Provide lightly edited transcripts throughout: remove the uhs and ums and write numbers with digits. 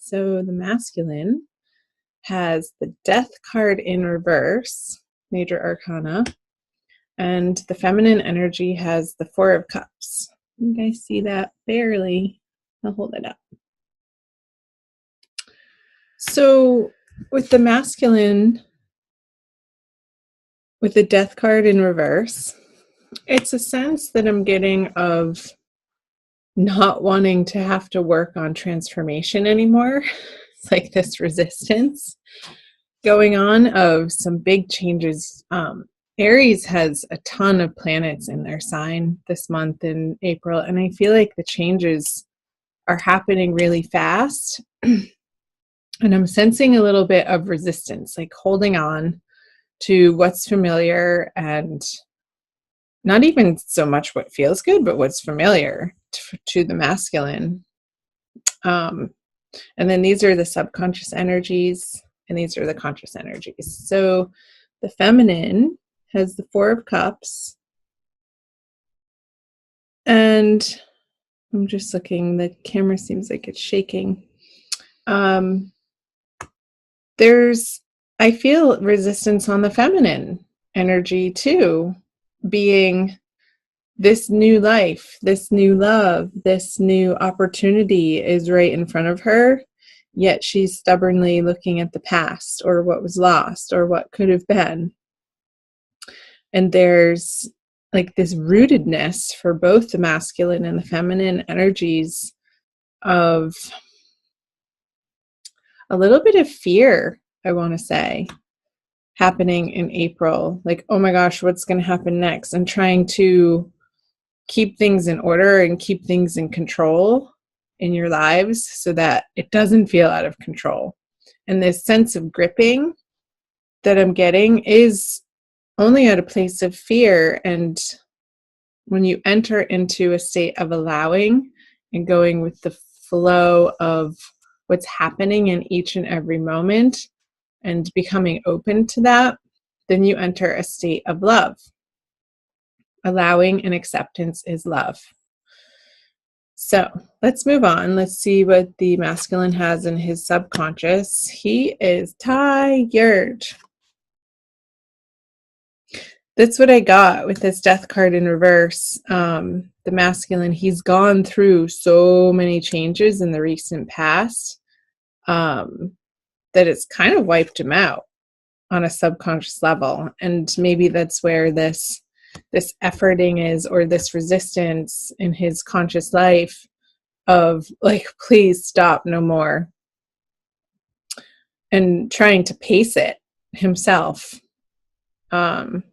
So the masculine has the Death card in reverse, major arcana, and the feminine energy has the Four of Cups. You guys see that barely. I'll hold it up. So with the masculine, with the Death card in reverse, it's a sense that I'm getting of not wanting to have to work on transformation anymore. It's like this resistance going on of some big changes. Aries has a ton of planets in their sign this month in April, and I feel like the changes are happening really fast. And I'm sensing a little bit of resistance, like holding on to what's familiar and not even so much what feels good, but what's familiar to the masculine. And then these are the subconscious energies, and these are the conscious energies. So the feminine has the Four of Cups. And I'm just looking, the camera seems like it's shaking. I feel resistance on the feminine energy too, being this new life, this new love, this new opportunity is right in front of her, yet she's stubbornly looking at the past or what was lost or what could have been. And there's like this rootedness for both the masculine and the feminine energies of a little bit of fear, I want to say, happening in April. Like, oh my gosh, what's going to happen next? And trying to keep things in order and keep things in control in your lives so that it doesn't feel out of control. And this sense of gripping that I'm getting is only at a place of fear. And when you enter into a state of allowing and going with the flow of what's happening in each and every moment and becoming open to that, then you enter a state of love. Allowing and acceptance is love. So let's move on. Let's see what the masculine has in his subconscious. He is tired. That's what I got with this Death card in reverse. The masculine, he's gone through so many changes in the recent past that it's kind of wiped him out on a subconscious level. And maybe that's where this efforting is, or this resistance in his conscious life of like, please stop, no more. And trying to pace it himself. And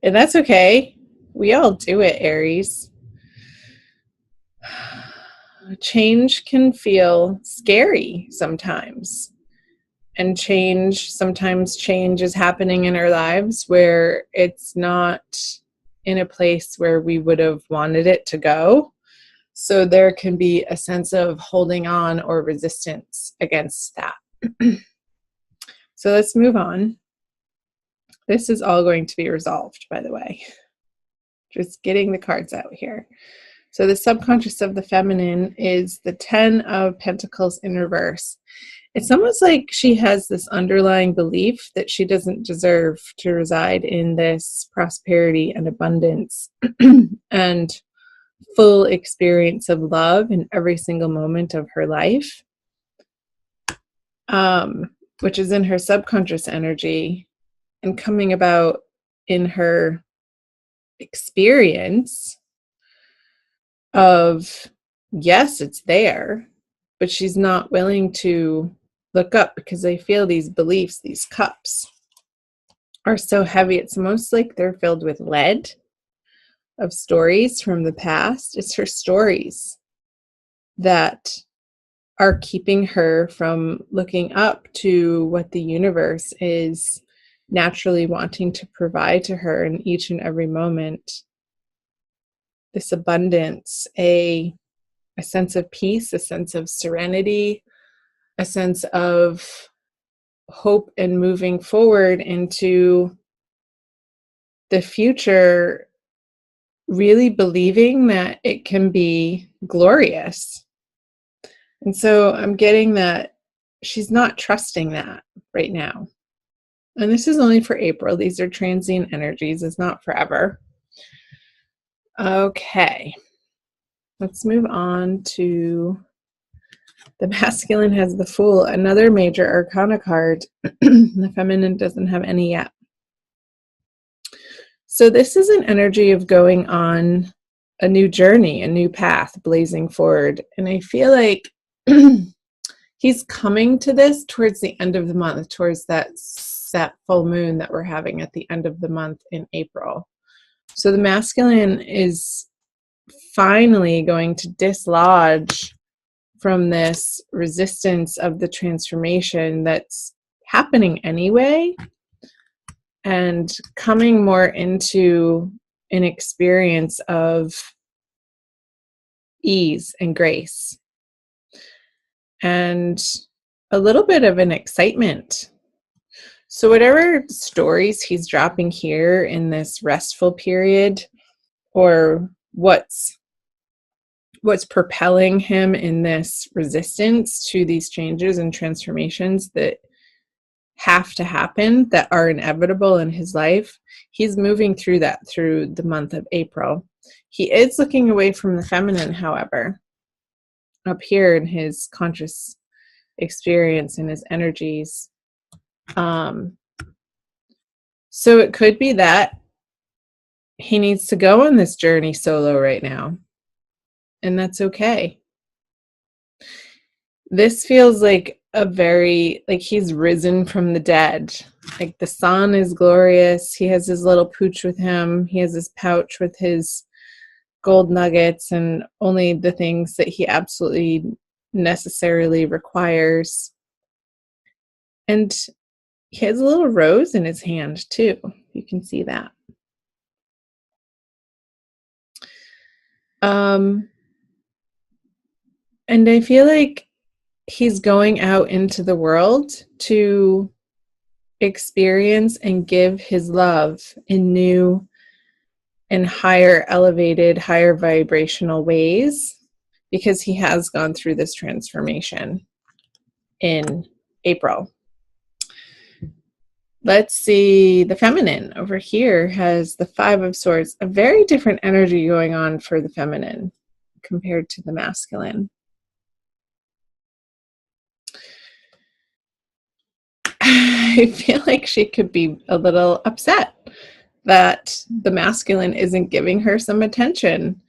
that's okay. We all do it, Aries. Change can feel scary sometimes. And sometimes change is happening in our lives where it's not in a place where we would have wanted it to go. So there can be a sense of holding on or resistance against that. So let's move on. This is all going to be resolved, by the way. Just getting the cards out here. So the subconscious of the feminine is the 10 of Pentacles in reverse. It's almost like she has this underlying belief that she doesn't deserve to reside in this prosperity and abundance and full experience of love in every single moment of her life, which is in her subconscious energy and coming about in her experience of, yes, it's there, but she's not willing to look up because I feel these beliefs, these cups are so heavy. It's almost like they're filled with lead of stories from the past. It's her stories that are keeping her from looking up to what the universe is naturally wanting to provide to her in each and every moment. This abundance, a sense of peace, a sense of serenity, a sense of hope and moving forward into the future, really believing that it can be glorious. And so I'm getting that she's not trusting that right now. And this is only for April. These are transient energies. It's not forever. Okay. Let's move on to the masculine has the Fool, another major arcana card. The feminine doesn't have any yet. So this is an energy of going on a new journey, a new path, blazing forward. And I feel like he's coming to this towards the end of the month, towards that full moon that we're having at the end of the month in April. So the masculine is finally going to dislodge from this resistance of the transformation that's happening anyway, and coming more into an experience of ease and grace and a little bit of an excitement. So whatever stories he's dropping here in this restful period, or what's propelling him in this resistance to these changes and transformations that have to happen, that are inevitable in his life, he's moving through that through the month of April. He is looking away from the feminine, however, up here in his conscious experience and his energies. So it could be that he needs to go on this journey solo right now, and that's okay. This feels like like he's risen from the dead. Like the sun is glorious. He has his little pooch with him. He has his pouch with his gold nuggets and only the things that he absolutely necessarily requires. And he has a little rose in his hand too. You can see that. And I feel like he's going out into the world to experience and give his love in new and higher elevated, higher vibrational ways, because he has gone through this transformation in April. Let's see, the feminine over here has the Five of Swords, a very different energy going on for the feminine compared to the masculine. I feel like she could be a little upset that the masculine isn't giving her some attention.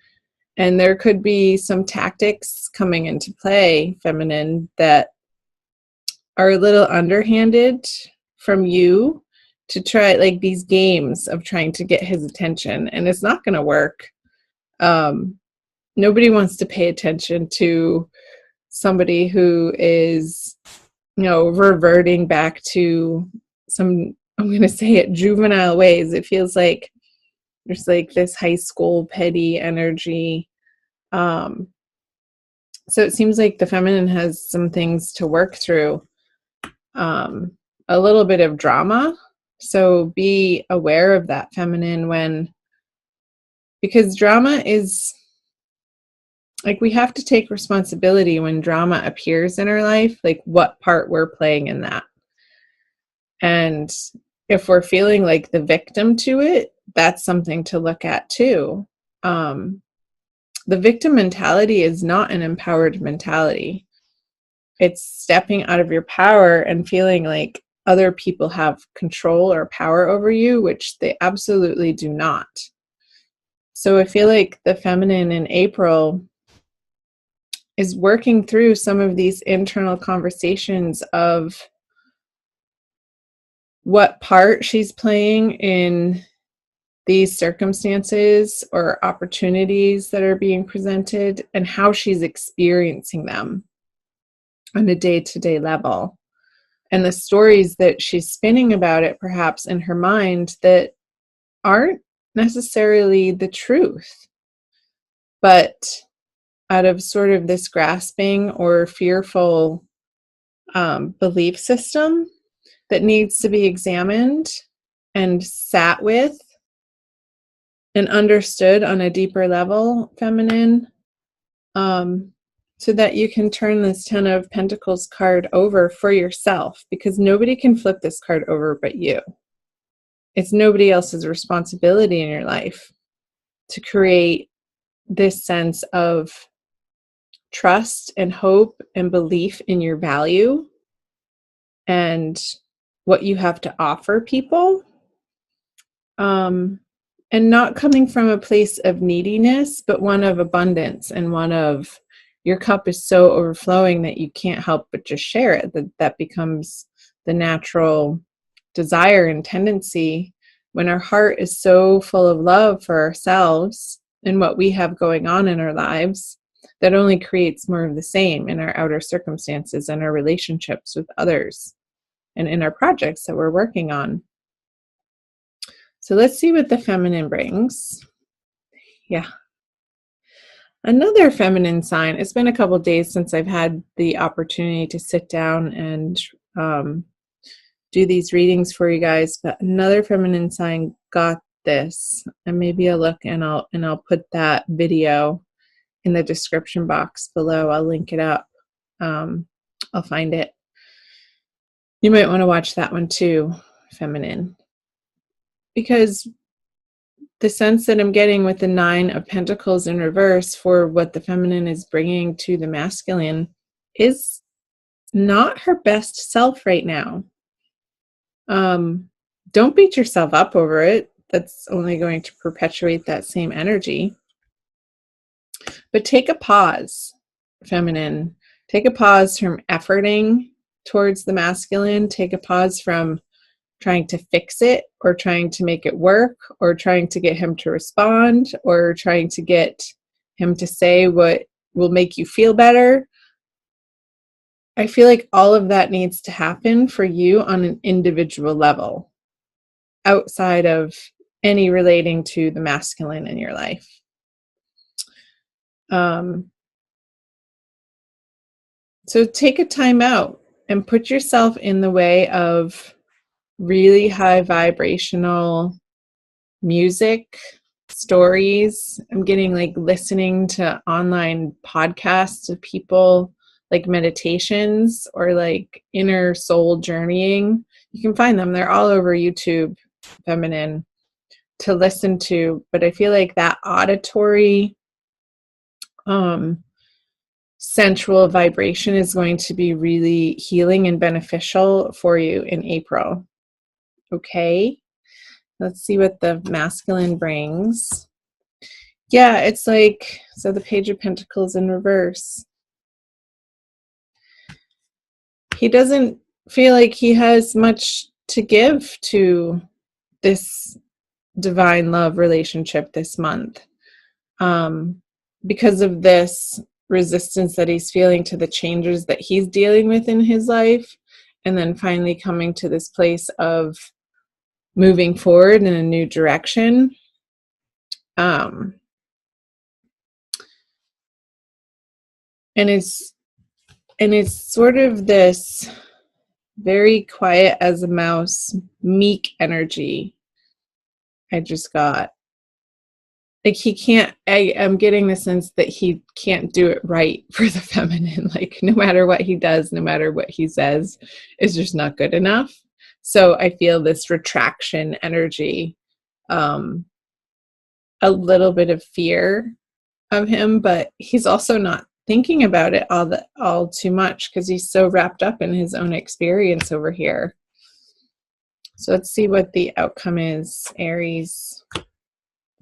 And there could be some tactics coming into play, feminine, that are a little underhanded from you to try, like these games of trying to get his attention. And it's not going to work. Nobody wants to pay attention to somebody who is, reverting back to some, I'm going to say it, juvenile ways. It feels like there's like this high school petty energy. So it seems like the feminine has some things to work through, a little bit of drama. So be aware of that, feminine, because drama is like, we have to take responsibility when drama appears in our life, like what part we're playing in that. And if we're feeling like the victim to it, that's something to look at too. The victim mentality is not an empowered mentality. It's stepping out of your power and feeling like other people have control or power over you, which they absolutely do not. So I feel like the feminine in April is working through some of these internal conversations of what part she's playing in these circumstances or opportunities that are being presented, and how she's experiencing them on a day-to-day level. And the stories that she's spinning about it, perhaps in her mind, that aren't necessarily the truth, but out of sort of this grasping or fearful belief system that needs to be examined and sat with and understood on a deeper level, feminine. So so that you can turn this 10 of Pentacles card over for yourself, because nobody can flip this card over but you. It's nobody else's responsibility in your life to create this sense of trust and hope and belief in your value and what you have to offer people. And not coming from a place of neediness, but one of abundance, and one of your cup is so overflowing that you can't help but just share it. That becomes the natural desire and tendency when our heart is so full of love for ourselves and what we have going on in our lives. That only creates more of the same in our outer circumstances and our relationships with others and in our projects that we're working on. So let's see what the feminine brings. Yeah. Another feminine sign. It's been a couple days since I've had the opportunity to sit down and do these readings for you guys, but another feminine sign got this. And maybe I'll look and I'll put that video in the description box below. I'll link it up. I'll find it. You might want to watch that one too, feminine. Because the sense that I'm getting with the 9 of Pentacles in reverse for what the feminine is bringing to the masculine is not her best self right now. Don't beat yourself up over it. That's only going to perpetuate that same energy. But take a pause, feminine. Take a pause from efforting towards the masculine. Take a pause from trying to fix it, or trying to make it work, or trying to get him to respond, or trying to get him to say what will make you feel better. I feel like all of that needs to happen for you on an individual level, outside of any relating to the masculine in your life. So take a time out and put yourself in the way of really high vibrational music, stories. I'm getting like listening to online podcasts of people, like meditations or like inner soul journeying. You can find them. They're all over YouTube, feminine, to listen to. But I feel like that auditory, sensual vibration is going to be really healing and beneficial for you in April. Okay. Let's see what the masculine brings. Yeah, it's like, so the Page of Pentacles in reverse. He doesn't feel like he has much to give to this divine love relationship this month. Because of this resistance that he's feeling to the changes that he's dealing with in his life, and then finally coming to this place of moving forward in a new direction. And it's sort of this very quiet as a mouse, meek energy I just got. Like he can't, I'm getting the sense that he can't do it right for the feminine. Like no matter what he does, no matter what he says, it's just not good enough. So I feel this retraction energy, a little bit of fear of him, but he's also not thinking about it all too much because he's so wrapped up in his own experience over here. So let's see what the outcome is, Aries.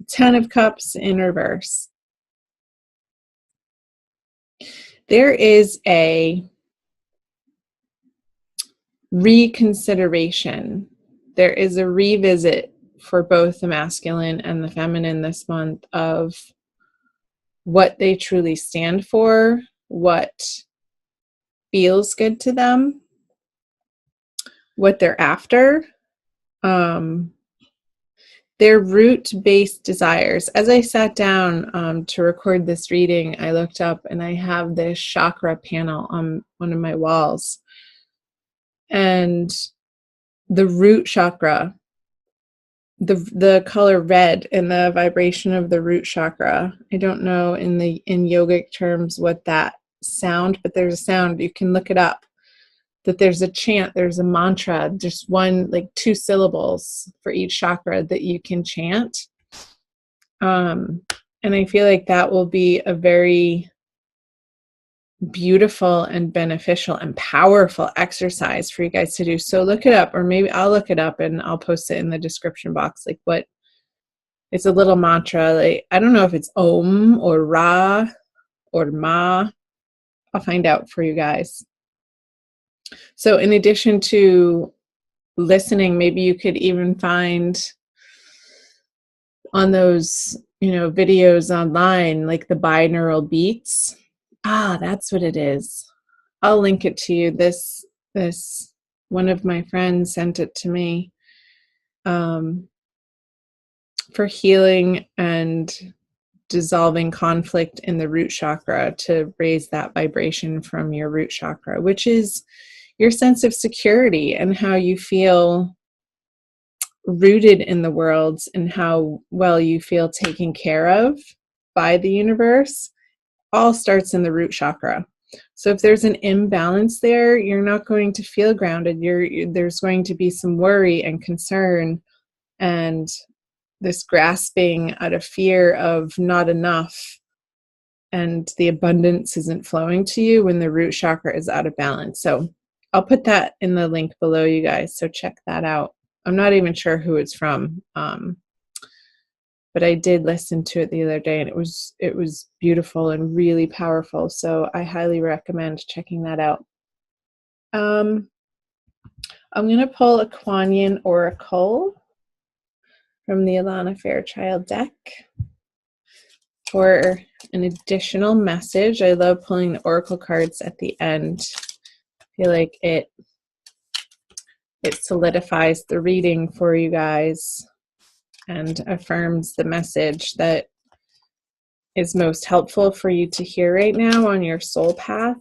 10 of Cups in reverse. There is a reconsideration. There is a revisit for both the masculine and the feminine this month of what they truly stand for, what feels good to them, what they're after, their root-based desires. As I sat down to record this reading, I looked up and I have this chakra panel on one of my walls. And the root chakra, the color red and the vibration of the root chakra, I don't know in yogic terms what that sound, but there's a sound. You can look it up. That there's a chant, there's a mantra, just one, like 2 syllables for each chakra that you can chant. And I feel like that will be a very beautiful and beneficial and powerful exercise for you guys to do. So look it up, or maybe I'll look it up and I'll post it in the description box. Like what, it's a little mantra. Like, I don't know if it's Om or Ra or Ma. I'll find out for you guys. So in addition to listening, maybe you could even find on those, videos online, like the binaural beats. That's what it is. I'll link it to you. This one of my friends sent it to me for healing and dissolving conflict in the root chakra, to raise that vibration from your root chakra, which is your sense of security and how you feel rooted in the world and how well you feel taken care of by the universe, all starts in the root chakra. So if there's an imbalance there, you're not going to feel grounded. There's going to be some worry and concern and this grasping out of fear of not enough, and the abundance isn't flowing to you when the root chakra is out of balance. So I'll put that in the link below, you guys, so check that out. I'm not even sure who it's from, but I did listen to it the other day, and it was beautiful and really powerful. So I highly recommend checking that out. I'm going to pull a Kuan Yin Oracle from the Alana Fairchild deck for an additional message. I love pulling the Oracle cards at the end. I feel like it solidifies the reading for you guys and affirms the message that is most helpful for you to hear right now on your soul path.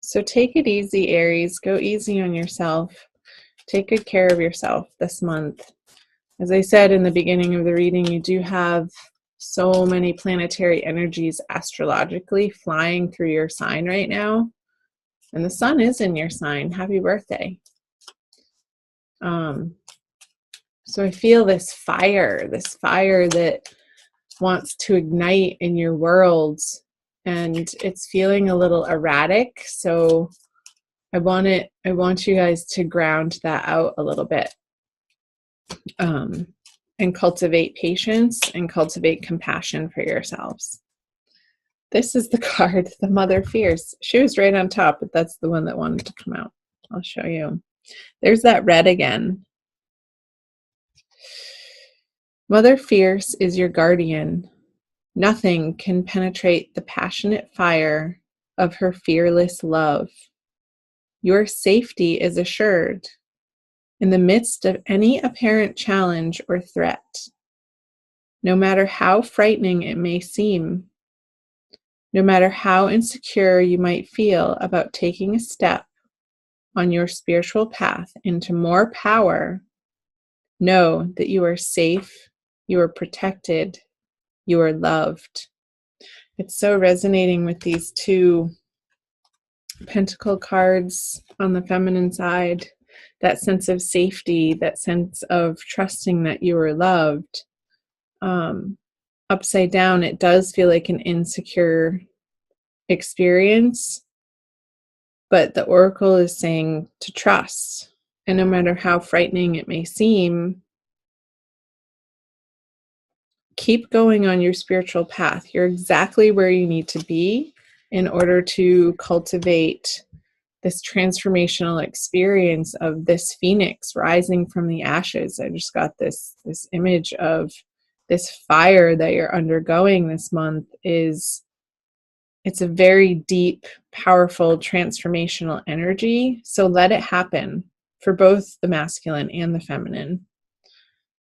So take it easy, Aries. Go easy on yourself. Take good care of yourself this month. As I said in the beginning of the reading, you do have so many planetary energies astrologically flying through your sign right now. And the sun is in your sign. Happy birthday. So I feel this fire that wants to ignite in your world, and it's feeling a little erratic. So I want you guys to ground that out a little bit, and cultivate patience and cultivate compassion for yourselves. This is the card, the Mother Fierce. She was right on top, but that's the one that wanted to come out. I'll show you. There's that red again. Mother Fierce is your guardian. Nothing can penetrate the passionate fire of her fearless love. Your safety is assured in the midst of any apparent challenge or threat. No matter how frightening it may seem, no matter how insecure you might feel about taking a step on your spiritual path into more power, know that you are safe, you are protected, you are loved. It's so resonating with these 2 Pentacle cards on the feminine side. That sense of safety, that sense of trusting that you are loved. Upside down, it does feel like an insecure experience, but the Oracle is saying to trust. And no matter how frightening it may seem, keep going on your spiritual path. You're exactly where you need to be in order to cultivate this transformational experience of this phoenix rising from the ashes. I just got this image of this fire that you're undergoing this month. It's a very deep, powerful, transformational energy. So let it happen for both the masculine and the feminine.